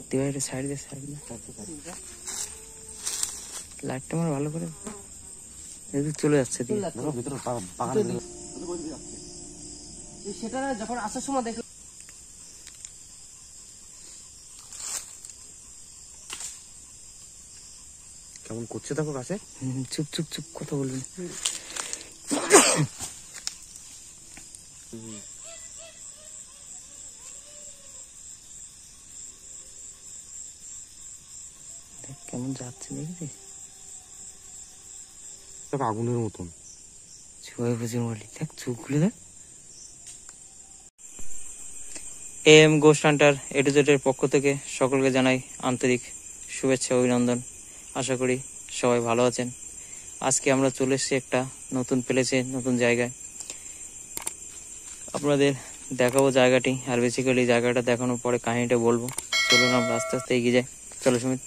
দিবাইটা side দিয়ে লাইটটা আমার ভালো করে চলে যাচ্ছে সেটা যখন আসার সময় দেখলাম কেমন করছে দেখো কাছে। চুপ চুপ চুপ কথা বলবেন। কেমন যাচ্ছে দেখবি আগুনের মতন ছুঁয়ে বুঝে বলি। দেখ চোখ খুলে দেখ। M ghost Hunter A to Z এর পক্ষ থেকে সকলকে জানাই আন্তরিক শুভেচ্ছা অভিনন্দন। আশা করি সবাই ভালো আছেন। আজকে আমরা চলে এসেছি একটা নতুন প্লেসে, নতুন জায়গায়। আপনাদের দেখাবো জায়গাটি, আর বেসিক্যালি জায়গাটা দেখানোর পরে কাহিনীটা বলবো। চলুন আমরা আস্তে আস্তে এগিয়ে যাই। চলো সুমিত।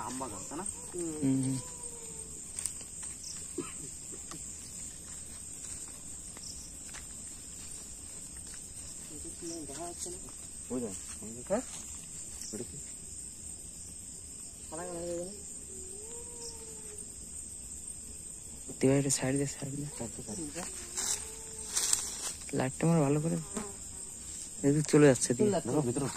আম্বা গাছ না দিবাইটা সাইড দিয়ে লাইটটা আমার ভালো করে চলে যাচ্ছে ভিতরে।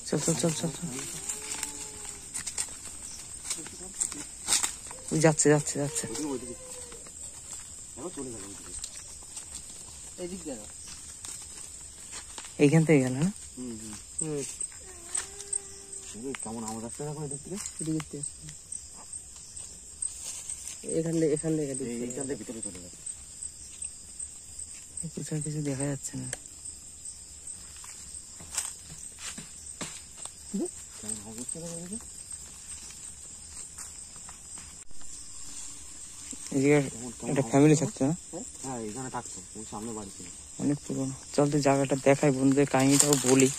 চল চল চল চল যাচ্ছে যাচ্ছে যাচ্ছে এইখান থেকে গেল না। কেমন আমার রাস্তা দেখতে এখান থেকে ভিতরে চলে গেছে। কিছু দেখা যাচ্ছে না। একটা ফ্যামিলি থাকতো না? হ্যাঁ এখানে থাকতো, সামনে বাড়ি ছিল, অনেক পুরোনো। চল তো জায়গাটা দেখাই, বন্ধুদের কাহিনীটাও বলি।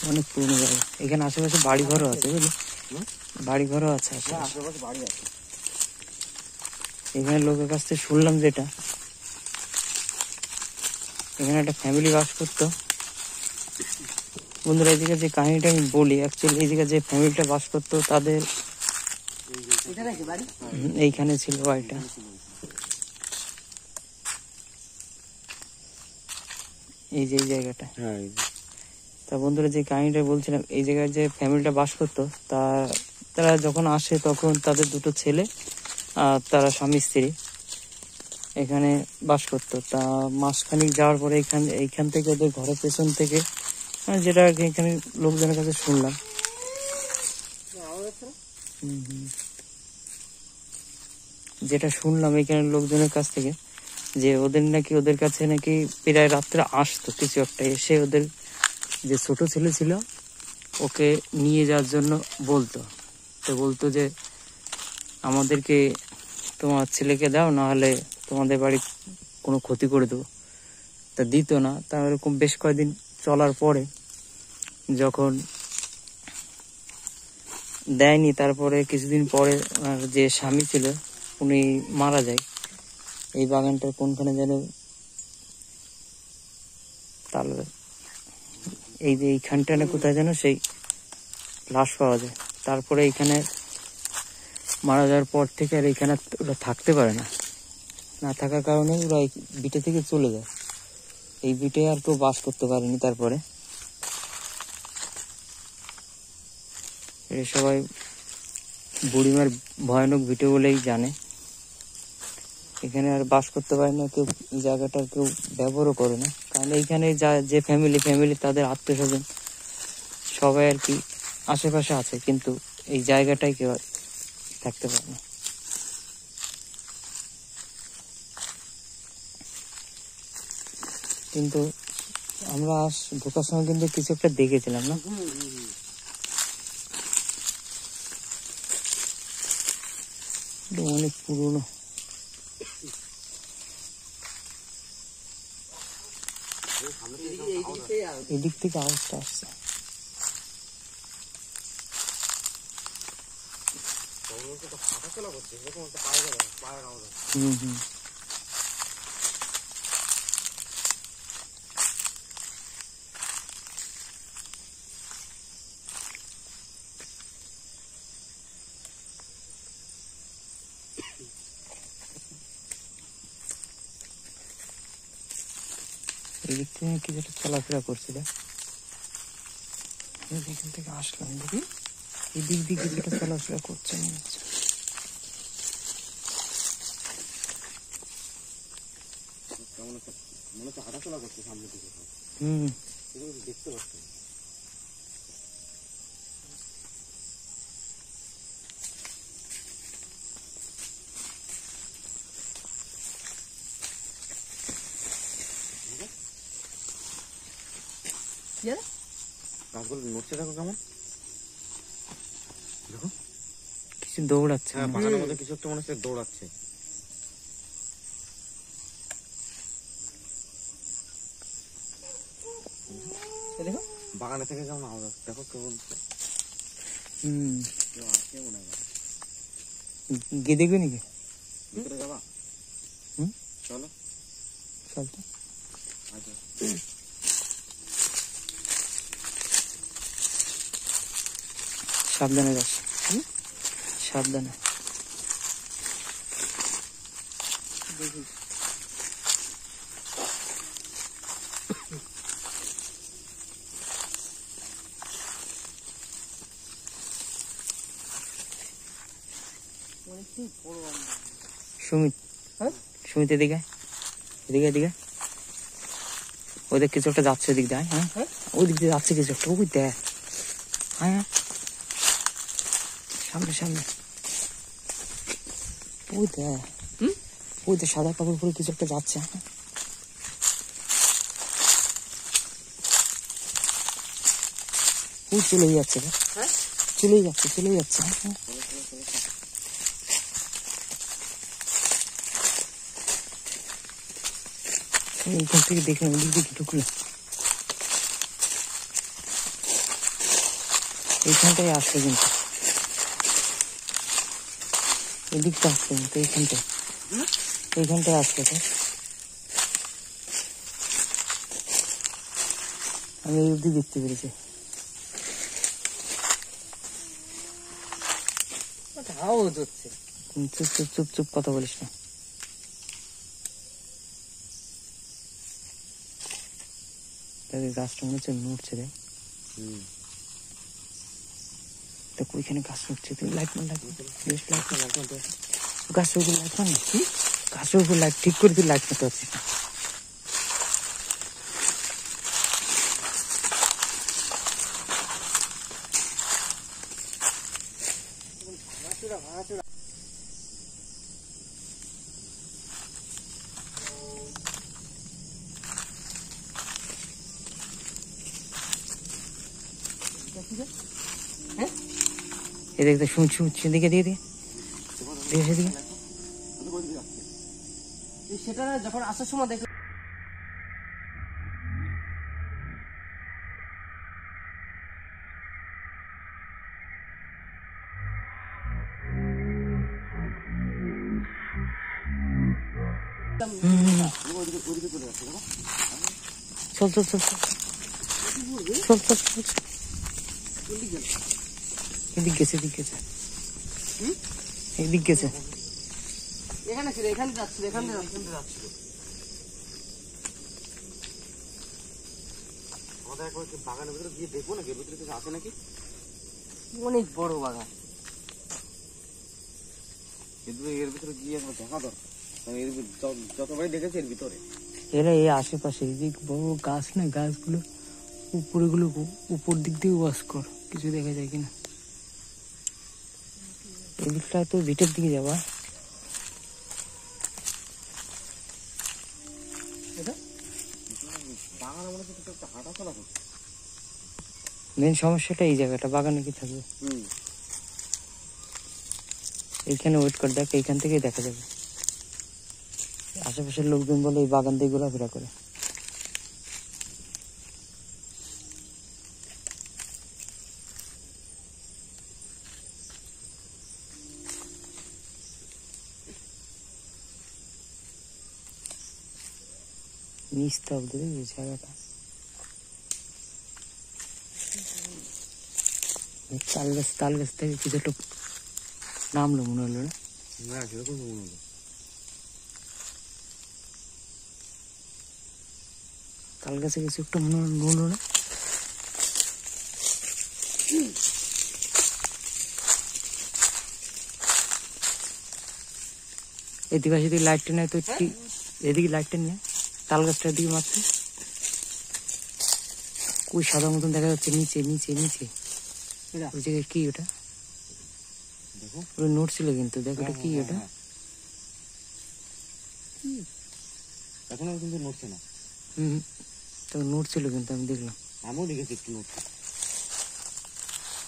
অনেক পুরোনো জায়গা। এখানে আশেপাশে বাড়ি ঘরও আছে, বুঝলি? বাড়ি ঘরও আছে আশেপাশে বাড়ি আছে। এখানে লোকের কাছ থেকে শুনলাম যেটা, এখানে একটা ফ্যামিলি বাস করতো। বন্ধুরা এদিকে যে কাহিনীটা আমি বলি, অ্যাকচুয়ালি এইদিকে যে ফ্যামিলিটা বাস করতো তাদের এইখানে ছিল বাড়িটা। এই যে এই জায়গাটা। তা বন্ধুরা যে কাহিনীটা বলছিলাম, এই জায়গায় যে ফ্যামিলিটা বাস করতো তারা যখন আসে তখন তাদের দুটো ছেলে আর তারা স্বামী স্ত্রী এখানে বাস করতো। তা মাসখানিক যাওয়ার পরে এইখান থেকে ওদের ঘরের পেছন থেকে, যেটা আর কি এখানে লোকজনের কাছে শুনলাম, এখানে লোকজনের কাছ থেকে, যে ওদের কাছে নাকি প্রায় রাত্রে আসতো কিছু একটা, এসে ওদের যে ছোট ছেলে ছিল ওকে নিয়ে যাওয়ার জন্য বলতো যে আমাদেরকে তোমার ছেলেকে দাও, নাহলে তোমাদের বাড়ি কোনো ক্ষতি করে দেবো। তা দিত না। তা এরকম বেশ কয়েকদিন চলার পরে যখন দেয়নি, তারপরে কিছুদিন পরে যে স্বামী ছিল উনি মারা যায়। এই বাগানটার কোনখানে যেন তাহলে এই যে এইখানটা না কোথায় যেন সেই লাশ পাওয়া যায়। তারপরে এইখানে মারা যাওয়ার পর থেকে আর এখানে ওরা থাকতে পারে না, না থাকার কারণে ওরা এই বিটে থেকে চলে যায়। এই বিটে আর কেউ বাস করতে পারেনি। তারপরে এটা সবাই বুড়িমার ভয়ানক বিটে বলেই জানে। এখানে আর বাস করতে পারে না কেউ, এই জায়গাটার কেউ ব্যবহারও করে না, কারণ এইখানে যে ফ্যামিলি তাদের আত্মীয় স্বজন সবাই আর কি আশেপাশে আছে, কিন্তু এই জায়গাটায় কেউ আর থাকতে পারে না। কিন্তু আমরা ঢোকার সময় কিন্তু কিছু একটা দেখেছিলাম না? অনেক পুরনো। এদিক থেকে আওয়াজটা আসছে। হুম। এদিক থেকে কিছু একটা চলাফেরা করছিল, এখান থেকে আসলাম, দেখি এদিক দিয়ে কিছু একটা চলাফেরা করছে মনে হচ্ছে। হুম, দেখতে পাচ্ছি। গাছগুলো নড়ছে, দেখো কেমন, দেখো কিছু দৌড়াচ্ছে। হ্যাঁ, বাগানের মধ্যে কিছু একটা মনে হচ্ছে দৌড়াচ্ছে। দেখো বাগানে থেকে কেমন আওয়াজ আসছে, দেখো কেমন। হুম, কেউ আসছে মনে হয়। গিয়ে দেখবে নাকি? ভিতরে যাবা? হুম, চলো চল তো। আচ্ছা, সাবধানে যাস, সাবধানে। সুমিত, সুমিত এদিকে এদিকে এদিকে, ওদের কিছু একটা যাচ্ছে এদিক দিয়ে। হ্যাঁ, ওই দিক দিয়ে যাচ্ছে কিছু একটা, ওই দেখ। হ্যাঁ, সামনে সামনে, ওই দেখ, ওই যে সাদা কাপড় পরে কিছু একটা যাচ্ছে। হ্যাঁ, ওই চলেই যাচ্ছে, চলেই যাচ্ছে, চলেই যাচ্ছে। হ্যাঁ, এইখান থেকে দেখলাম, ওদিক দিকে ঢুকলো, এইখানটাই আসছে কিন্তু, এদিকটা আসছে কিন্তু, এইখানটায় আসছে। তো আমি এই অব্দি দেখতে পেরেছি। আওয়াজ হচ্ছে। চুপ চুপ চুপ চুপ, কথা বলিস না। গাছটা মনে হচ্ছে নড়ছে রে। দেখো ওইখানে গাছ নড়ছে, তুই লাইট মান, গাছের উপর লাইট মান, গাছের উপর লাইট ঠিক করে তুই লাইট মারতে পারছিস না। এদিকে দেখ, শুনছি দিকে দিয়ে সেদিকে। সেটা যখন আসার সময় দেখলাম, চল চল চল চল চল চল, এদিক গেছে, এদিক গেছে, এদিক গেছে। এখানে ছিল, এখানে যাচ্ছিল, এখান দিয়ে যাচ্ছিল। আমাদের একবার কি বাগানের ভিতরে গিয়ে দেখবো নাকি, এর ভিতরে কিছু আছে নাকি? অনেক বড় বাগান। কিন্তু এর ভিতরে গিয়ে একবার দেখা দরকার, কারণ এর যতবারই দেখেছি এর ভিতরে। এরা এই আশেপাশে এদিক বড় গাছ না, গাছগুলো উপরেগুলো উপর দিক দিয়ে ওয়াশ কর, কিছু দেখা যায় কিনা। এদিকটা তো ভিটের দিকে যাবা। বাগানের মনে হচ্ছে একটা হাঁটা চলা করছে। মেন সমস্যাটা এই জায়গাটা, বাগানে কি থাকবে। এইখানে ওয়েট কর, দেখ এইখান থেকেই দেখা যাবে। আশেপাশের লোকজন বলে এই বাগান দিয়ে ঘোরাফেরা করে। নিস্তব্ধ এই জায়গাটা। তাল গাছ থেকে কিছু একটা নামলো মনে হলো না? না সেরকম মনে হলো। তাল গাছে কিছু একটা মনে হলো না? এদিকে সেদিকে লাইটটা নেয় তো, এদিকে লাইটটা নিয়ে তাল গাছটা এদিকে মারছে। ওই সাদা মতন দেখা যাচ্ছে নিচে নিচে নিচে। ওই জায়গায় কি ওটা? দেখো ওই নোট ছিল কিন্তু, দেখ ওটা কি ওটা? এখনো কিন্তু নড়ছে না। তো নোট ছিল কিন্তু, আমি দেখলাম। আমিও দেখেছি একটু নড়ছে।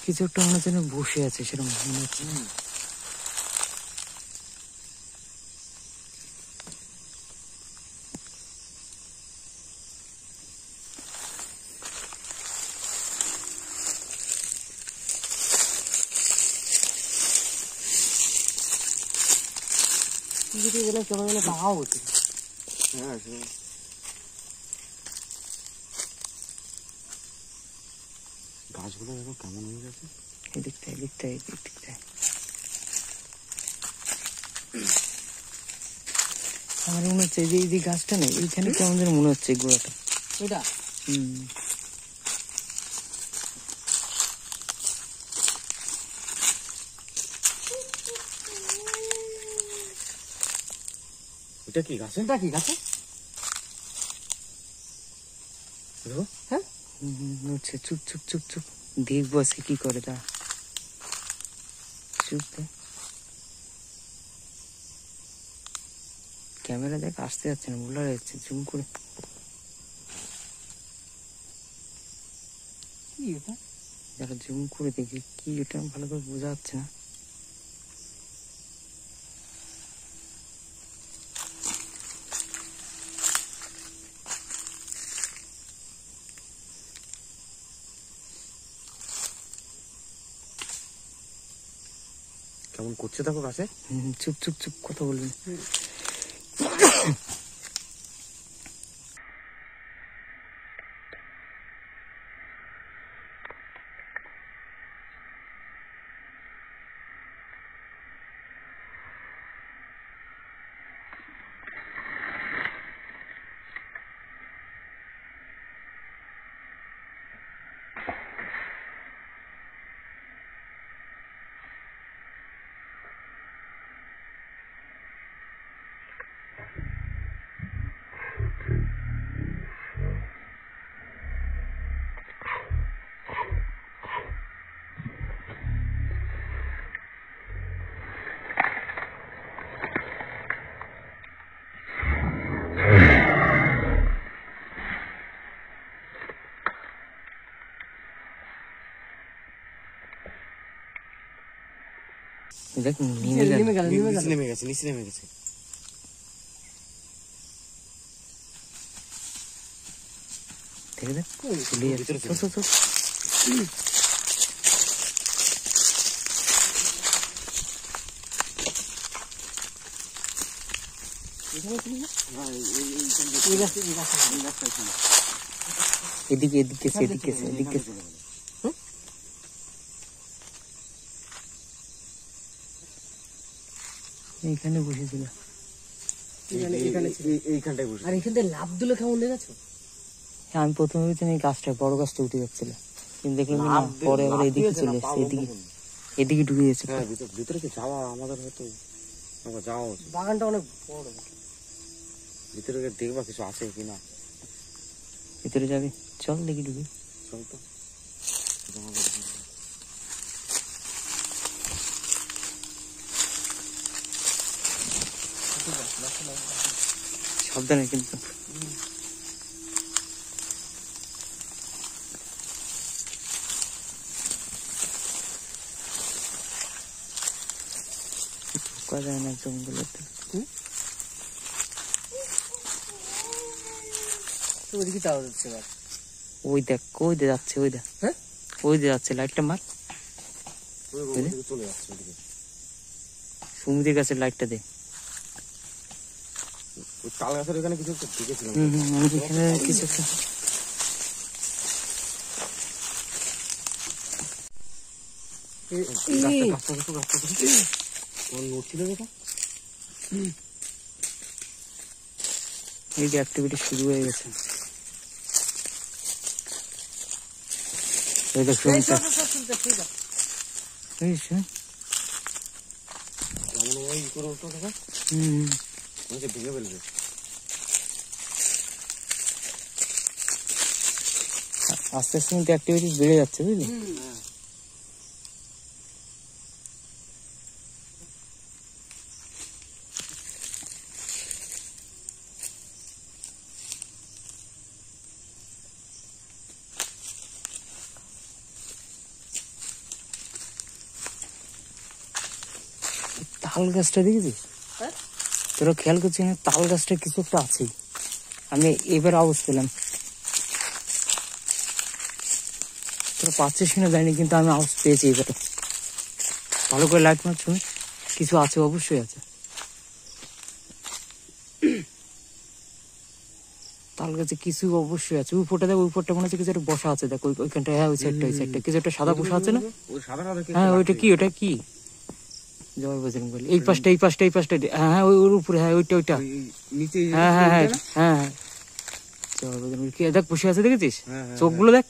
কিছু একটা মনে হচ্ছে না বসে আছে, সেরকম মনে হচ্ছে। গেলে কেমন গেলে পাওয়া হচ্ছে। হ্যাঁ গাছগুলো দেখো কেমন হয়ে গেছে। এদিকটায় এদিকটায় এদিকটায় আমার মনে হচ্ছে যে এই গাছটা নেই, এইখানে কেমন যেন মনে হচ্ছে গোড়াটা। এটা এটা কি গাছে? এটা কি গাছে? দেখো হ্যাঁ হচ্ছে চুপ চুপ চুপ চুপ, দেখবো সে কি করে। তা চুপ দে, ক্যামেরা দেখ আসতে যাচ্ছে না, ব্লার যাচ্ছে, জুম করে। কি এটা? যারা জুম করে দেখি কি এটা ভালো করে বোঝা যাচ্ছে না। কেমন করছে দেখো গাছে। চুপ চুপ চুপ, কথা বলবি না। দেখ নেমে গেল। নেমে গেল, নেমে গেল। নিচে নেমে গেছে, নিচে নেমে গেছে। দেখে দেখ চলে যাচ্ছে। চল চল চল। এদিকে এদিকে এদিকে এদিকে। এইখানে বসেছিল। এইখানটায় বসে। আর এখান থেকে লাভ দিল কেমন দেখেছো? হ্যাঁ, আমি প্রথমে ভেবেছিলাম এই গাছটা, বড় গাছটা উঠে যাচ্ছিল, কিন্তু দেখলাম যে না, পরে আবার এদিকে চলে এসছে, এদিকে ঢুকে গেছে। হ্যাঁ, ভিতরে কি যাওয়া আমাদের হয়তো যাওয়া উচিত। বাগানটা অনেক বড়। ভিতরে গিয়ে দেখবা কিছু আছে কিনা। ভিতরে যাবি? চল দেখি ঢুকি। চল তো। সাবধানে কিন্তু। ঢোকা যায় না জঙ্গলেতে। ওইদিকে যাওয়া যাচ্ছে না। ওই দেখ, ওই দিয়ে যাচ্ছে, ওই দেখ। হ্যাঁ, ওই দিয়ে যাচ্ছে, লাইটটা মার। ওইদিকে চলে যাচ্ছে ওইদিকে। সুমিদের কাছে লাইটটা দে। ওই তাল গাছের ওখানে কিছু একটা দেখেছিলাম। আমি এখানে কিছু একটা এই যে অ্যাক্টিভিটি শুরু হয়ে গেছে। এই দেখ সুমিতা, এই শুন। এমন ওই করে উঠো দেখা, মনে ভেঙে ফেলবে। আস্তে আস্তে কিন্তু অ্যাক্টিভিটি বেড়ে যাচ্ছে, বুঝলি? তাল গাছটা দেখেছিস? হ্যাঁ, তোরা খেয়াল করছিস না, তাল গাছটা কিছু একটা আছে। আমি এবার আওয়াজ পেলাম, তোরা পাচ্ছিস কিনা জানি, কিন্তু আমি আওয়াজ পেয়েছি এবারে। ভালো করে লাইট মারছ, কিছু আছে, অবশ্যই আছে। তাল গাছে কিছু অবশ্যই আছে। উপরটা দেখ, উপরটা মনে হচ্ছে কিছু একটা বসা আছে। দেখ ওইখানটা, হ্যাঁ ওই সাইডটা, ওই সাইডটা কিছু একটা সাদা বসা আছে না? ওই সাদা সাদা হ্যাঁ, ওইটা কি, ওটা কি? জয় বজরং বলি। এই পাশটা, এই পাশটা, এই পাশটা। হ্যাঁ হ্যাঁ, ওর উপরে, হ্যাঁ ওইটা, ওইটা। নিচে। হ্যাঁ হ্যাঁ হ্যাঁ হ্যাঁ হ্যাঁ, জয় বজরং বলি। কি দেখ বসে আছে, দেখেছিস? হ্যাঁ, হ্যাঁ, চোখগুলো দেখ,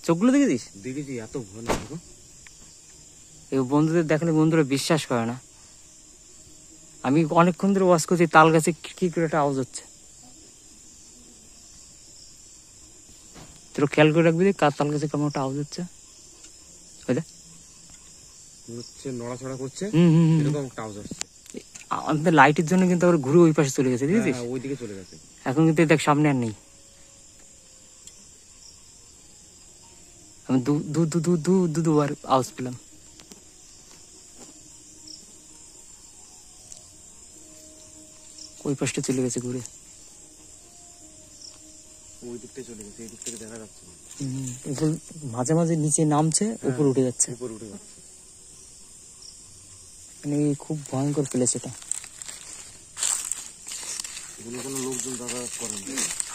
চোখগুলো দেখেছিস? দেখেছি, এত ভয়। এই বন্ধুদের দেখালে বন্ধুরা বিশ্বাস করে না। আমি অনেকক্ষণ ধরে ওয়াচ করছি, তাল গাছে কি করে একটা আওয়াজ হচ্ছে। তোর খেয়াল করে রাখবি, কার তাল গাছে কেমন একটা আওয়াজ হচ্ছে। হচ্ছে নড়াচড়া করছে, হুম, এরকম একটা আওয়াজ আসছে। আমাদের লাইটের জন্য কিন্তু আবার ঘুরে ওই পাশে চলে গেছে, বুঝেছিস? হ্যাঁ, ওইদিকে চলে গেছে। এখন কিন্তু দেখ সামনে আর নেই। আমি দুবার আওয়াজ পেলাম। ওই পাশটা চলে গেছে ঘুরে। ওই দিকটাই চলে গেছে, এই দিক থেকে দেখা যাচ্ছে না। মাঝে মাঝে নিচে নামছে, উপরে উঠে যাচ্ছে। উপরে উঠে যাচ্ছে। মানে খুব ভয়ঙ্কর প্লেস এটা। কোনো লোকজন যাতায়াত করেন,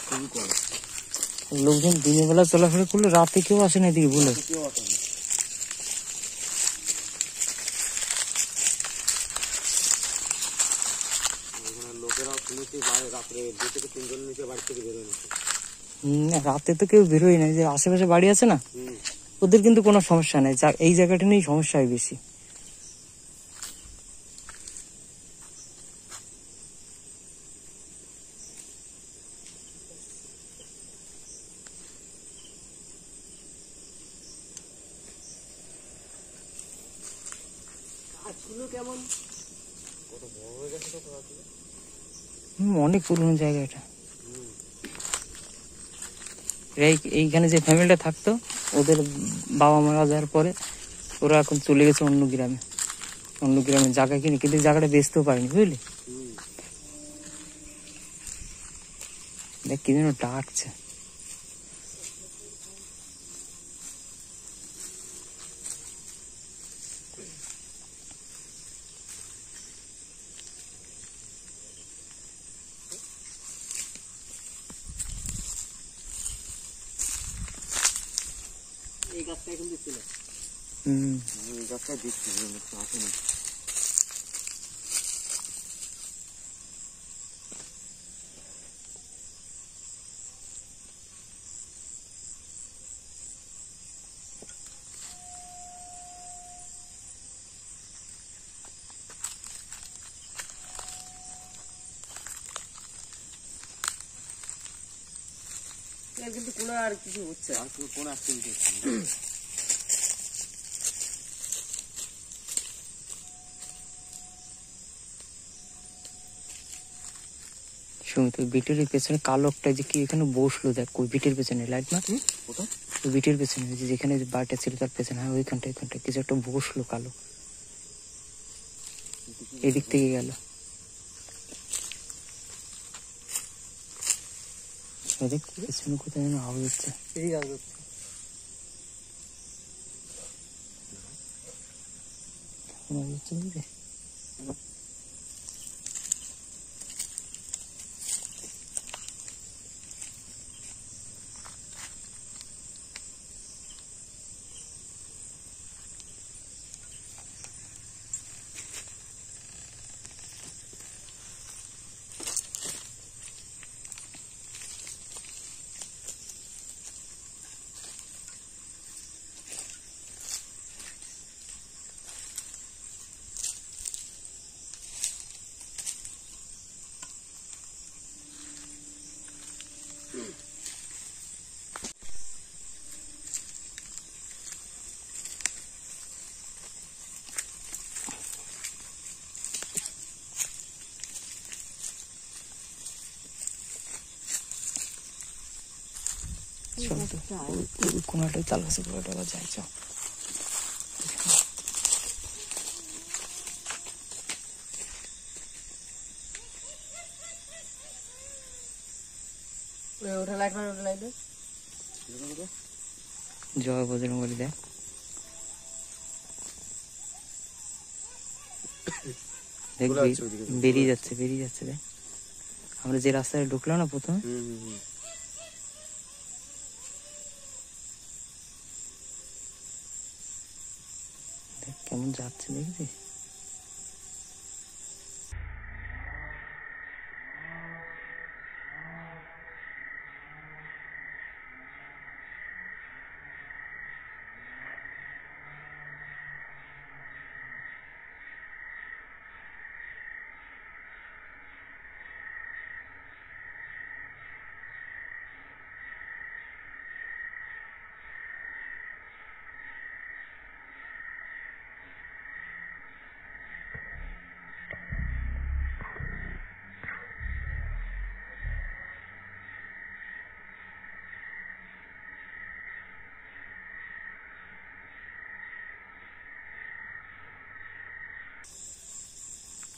খুবই কম। লোকজন দিনের বেলা চলাফেরা করলে, রাতে কেউ আসে না এদিকে বলে। কেউ আসে না। লোকেরা শুনেছি রাত্রে 2 থেকে 3 জনের নিচে বাড়ি থেকে বেরোয় না। রাতে তো কেউ বেরোয় না। যে আশেপাশে বাড়ি আছে না, ওদের কিন্তু কোনো সমস্যা নেই। এই জায়গাটা নিয়েই সমস্যা হয় বেশি। কেমন অনেক পুরনো জায়গা এটা। এইখানে যে ফ্যামিলিটা থাকতো, ওদের বাবা মারা যাওয়ার পরে ওরা এখন চলে গেছে অন্য গ্রামে। অন্য গ্রামে জায়গা কিনে, কিন্তু জায়গাটা বেচতেও পারিনি, বুঝলি? দেখ কি যেন ডাকছে। এই গাছটা এখন দিচ্ছিল। এই গাছটা দেখছি, আসেনি। আজকাল কিন্তু কোনো আর কিছু হচ্ছে না। আজকে কোনো অ্যাক্টিভিটি হচ্ছে না। শুনি তুই বিটের পেছনে কালো একটা যে কি এখানে বসলো, দেখ ওই বিটের পেছনে লাইট মার। কোথায়? ওই বিটের পেছনে ওই যে যেখানে বাড়িটা ছিল তার পেছনে, হ্যাঁ ওইখানটা কিছু একটা বসলো কালো, এদিক থেকে গেল। দেখ পেছনে কোথায় যেন আওয়াজ হচ্ছে। এদিকে আসবে। আওয়াজ হচ্ছে বুঝলি? চল তো ওই কোনাটাই তাল গাছে পুরোটা আবার যাই চল। ওটা লাইট মার, ওটা লাইট। জয় বজরং বলি দেখ। দেখ বেরিয়ে যাচ্ছে দেখ। আমরা যে রাস্তায় ঢুকলাম না প্রথমে, দেখ কেমন যাচ্ছে দেখবি।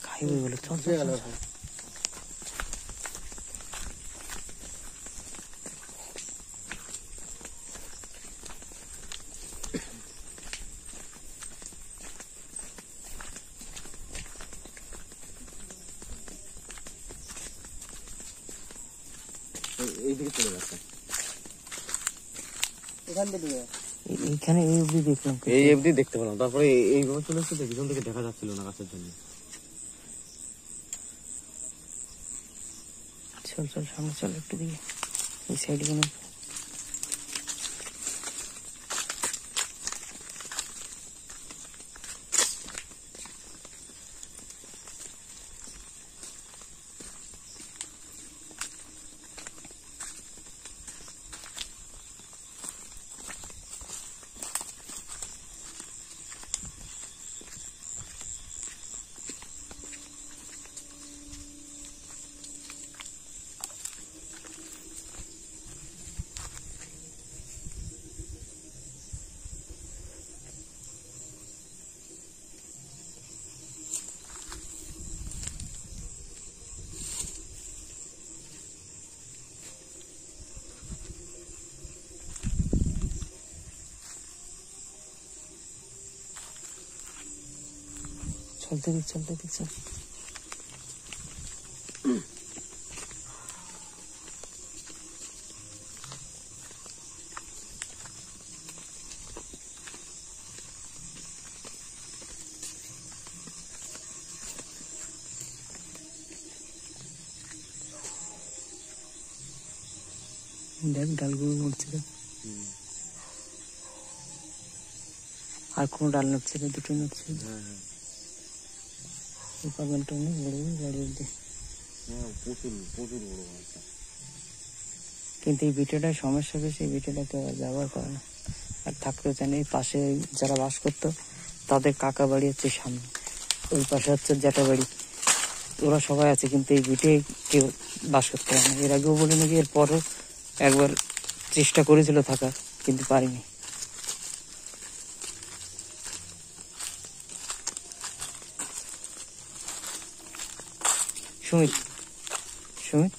খাইবে বলে চল চল চল। এইদিকে চলে যাচ্ছে। এখান থেকে এইখানে এই অব্দি দেখলাম। এই অবধি দেখতে পেলাম, তারপরে এইভাবে চলে এসেছে, পিছন থেকে দেখা যাচ্ছিল না গাছের জন্য। চল চল সামনে চল একটু দিকে, এই সাইডে কোনো চলতে দিক চল। দেখ ডালগুলো নড়ছে দেখ। আর কোনো ডাল নড়ছে না, দুটো নড়ছে। এই পাগলটা অনেক বড় বড় গাড়ি অব্দি। প্রচুর বড় গাছটা। কিন্তু এই ভিটেটায় সমস্যা বেশি, এই ভিটেটা তো আর ব্যবহার করে না আর থাকতেও চায় না। এই পাশে যারা বাস করতো তাদের কাকা বাড়ি হচ্ছে সামনে, ওই পাশে হচ্ছে জ্যাঠা বাড়ি, ওরা সবাই আছে, কিন্তু এই ভিটে কেউ বাস করতে পারে না। এর আগেও বলে নাকি এরপরও একবার চেষ্টা করেছিল থাকার, কিন্তু পারিনি। সুমিত, সুমিত,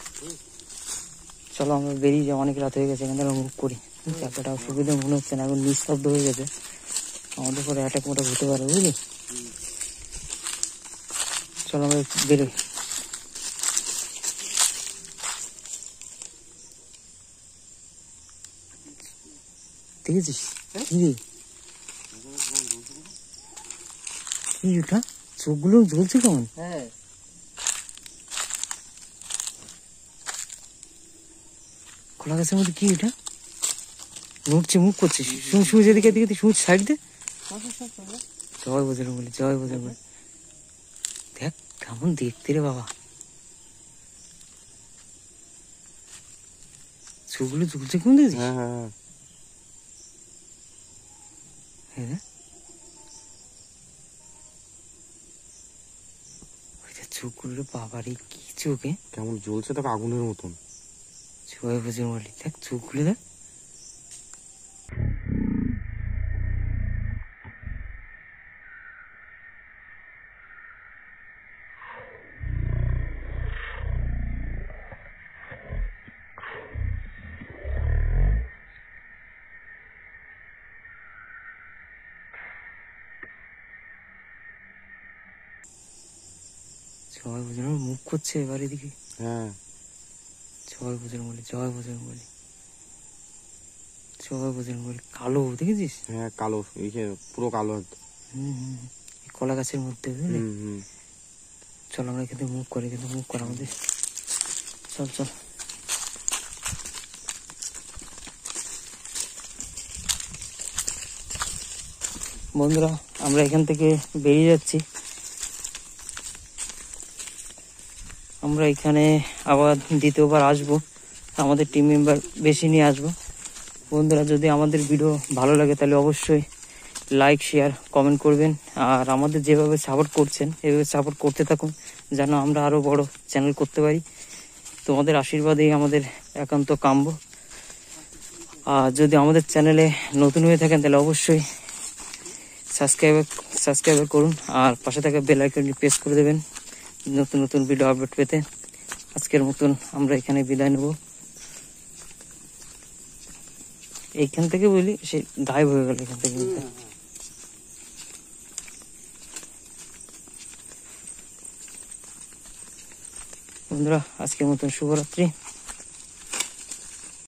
চলো আমরা বেরিয়ে যাই, অনেক রাত হয়ে গেছে, এখান থেকে মুভ করি। একটা অসুবিধা মনে হচ্ছে না, এখন নিস্তব্ধ হয়ে গেছে, আমাদের পরে অ্যাটাক মোটা হতে পারে, বুঝলি? চলো আমরা বেরোই। দেখেছিস কি রে? কি ওটা? চোখগুলো জ্বলছে কেমন? হ্যাঁ, খোলা গাছের মধ্যে কি এটা? নড়ছে, মুখ করছিস। শুনে যেদিকে দিকে শুনে সাইড দে। জয় বজরং বলি, জয় বজরং বলি। দেখ কেমন দেখতে রে বাবা, চোখগুলো জ্বলছে কেমন দেখছিস? হ্যাঁ হ্যাঁ হ্যাঁ, ওইটা চোখগুলো রে বাবারে, কি চোখে কেমন জ্বলছে, তোকে আগুনের মতন। জয় বজরং বলি, দেখ চোখগুলো দেখ। জয় বজরং মুখ করছে এবার এদিকে। হ্যাঁ জয় বজরং বলি, জয় বজরং বলি, জয় বজরং বলি। কালো দেখেছিস? হ্যাঁ কালো, এই যে পুরো কালো একদম। হম, কলা গাছের মধ্যে, বুঝলি? হুম। চল আমরা এখান থেকে মুভ করে, কিন্তু মুভ করা আমাদের। চল চল। বন্ধুরা আমরা এখান থেকে বেরিয়ে যাচ্ছি, আমরা এখানে আবার দ্বিতীয়বার আসবো, আমাদের টিম মেম্বার বেশি নিয়ে আসবো। বন্ধুরা যদি আমাদের ভিডিও ভালো লাগে তাহলে অবশ্যই লাইক, শেয়ার, কমেন্ট করবেন। আর আমাদের যেভাবে সাপোর্ট করছেন এভাবে সাপোর্ট করতে থাকুন, যেন আমরা আরও বড় চ্যানেল করতে পারি। তোমাদের আশীর্বাদেই আমাদের একান্ত কাম্য। আর যদি আমাদের চ্যানেলে নতুন হয়ে থাকেন তাহলে অবশ্যই সাবস্ক্রাইব করুন, আর পাশে থাকা বেল আইকনটি প্রেস করে দেবেন নতুন নতুন ভিডিও আপডেট পেতে। আজকের মতন আমরা এখানে বিদায় নেব। এইখান থেকে বলি সে গায়েব হয়ে গেল এখান থেকে। বন্ধুরা আজকের মতন শুভরাত্রি।